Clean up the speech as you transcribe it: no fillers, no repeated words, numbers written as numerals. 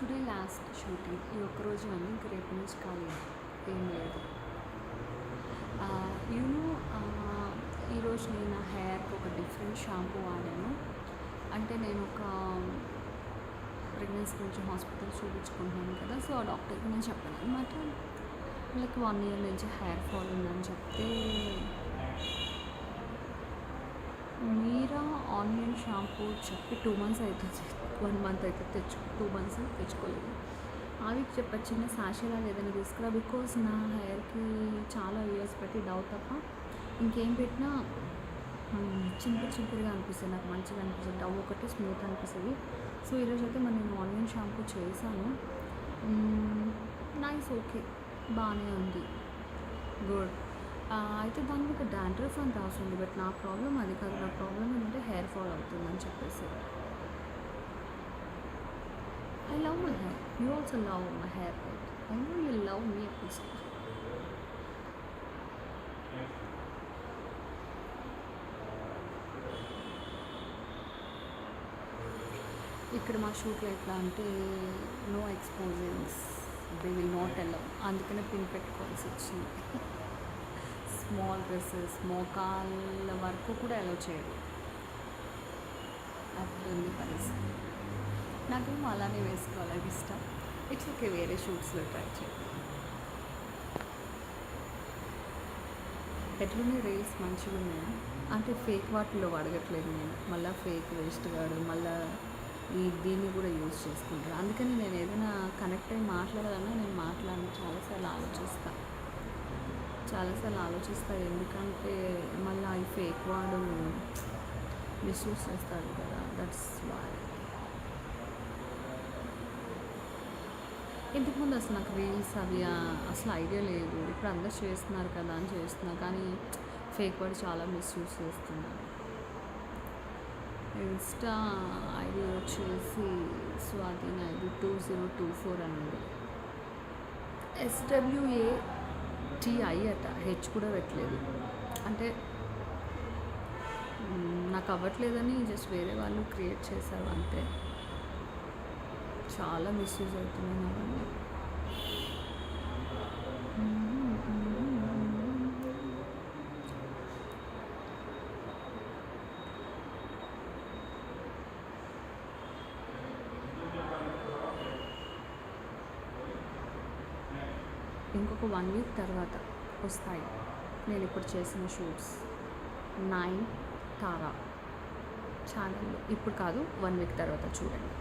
Today last shooting. ఈ ఒక్కరోజు అని ఇంక రేపు నుంచి ఖాళీ ఏం లేదు. యూనో ఈరోజు నేను నా హెయిర్కి ఒక డిఫరెంట్ షాంపూ వాడాను. అంటే నేను ఒక ప్రెగ్నెన్సీ గురించి హాస్పిటల్ చూపించుకుంటున్నాను కదా, సో ఆ డాక్టర్కి నేను చెప్పాను అనమాట. లైక్ 1 year నుంచి హెయిర్ ఫాల్ ఉందని చెప్తే మీరా ఆనియన్ షాంపూ చెప్పి 2 months అవుతుంది, 1 month అయితే 2 months తెచ్చుకోలేదు. ఆవికి చెప్ప చిన్న సాషేలా ఏదైనా తీసుకురా, బికాజ్ నా హెయిర్కి చాలా ఇయర్స్ పెట్టి డవ్ తప్ప ఇంకేం పెట్టినా చింపిరిగా అనిపిస్తుంది, నాకు మంచిగా అనిపిస్తుంది. డవ్ ఒకటి స్మూత్ అనిపిస్తుంది. సో ఈరోజు అయితే మరి నేను ఆనియన్ షాంపూ చేశాను. నైస్, ఓకే, బాగానే ఉంది, గుడ్. అయితే దాని మీద డాండ్రఫ్ అని రాసింది, బట్ నా ప్రాబ్లం అది కాదు. నా ప్రాబ్లం ఏంటంటే హెయిర్ ఫాల్ అవుతుందని చెప్పేసి. I love my hair, you also love my hair, right? I know you love me also. ఇక్కడ మా షూట్లో ఎట్లా అంటే no exposings, they will not allow, అందుకనే పిన్ పెట్టుకోవాల్సి వచ్చింది. స్మాల్ డ్రెస్సెస్ మోకాళ్ళ వరకు కూడా అలౌ చేయరు, అట్లుంది పరిస్థితి. నాకేమో అలానే వేసుకోవాలని ఇష్టం. ఇట్స్ ఓకే, వేరే షూట్స్లో ట్రై చేయాలి. ఎట్లున్నాయి రీల్స్? మంచిగా ఉన్నాయి. అంటే ఫేక్ వాటిల్లో అడగట్లేదు నేను, మళ్ళీ ఫేక్ వేస్ట్ కాదు, మళ్ళీ దీన్ని కూడా యూజ్ చేసుకుంటాను. అందుకని నేను ఏదైనా కనెక్ట్ అయ్యి మాట్లాడాలన్నా నేను చాలాసార్లు ఆలోచిస్తా, ఎందుకంటే మళ్ళీ ఈ ఫేక్ వాడు మిస్యూజ్ చేస్తాడు కదా, దట్స్ వై. ఇంతకుముందు అసలు నాకు రీల్స్ అవి అసలు ఐడియా లేదు. ఇప్పుడు అందరు చేస్తున్నారు కదా అని చేస్తున్నా, కానీ ఫేక్ వాడు చాలా మిస్యూజ్ చేస్తున్నారు. ఇన్స్టా ఐడి వచ్చేసి స్వాతి నాయుడు 2024 అని ఉంది. SWATI అట, హెచ్ కూడా పెట్టలేదు. అంటే నాకు అవ్వట్లేదని జస్ట్ వేరే వాళ్ళు క్రియేట్ చేశారు అంతే. చాలా మిస్యూజ్ అవుతున్నాయి అవన్నీ. ఇంకొక 1 week తర్వాత వస్తాయి నేను ఇప్పుడు చేసిన షూట్స్ 9 తారా ఛానల్లో. ఇప్పుడు కాదు, 1 week తర్వాత చూడండి.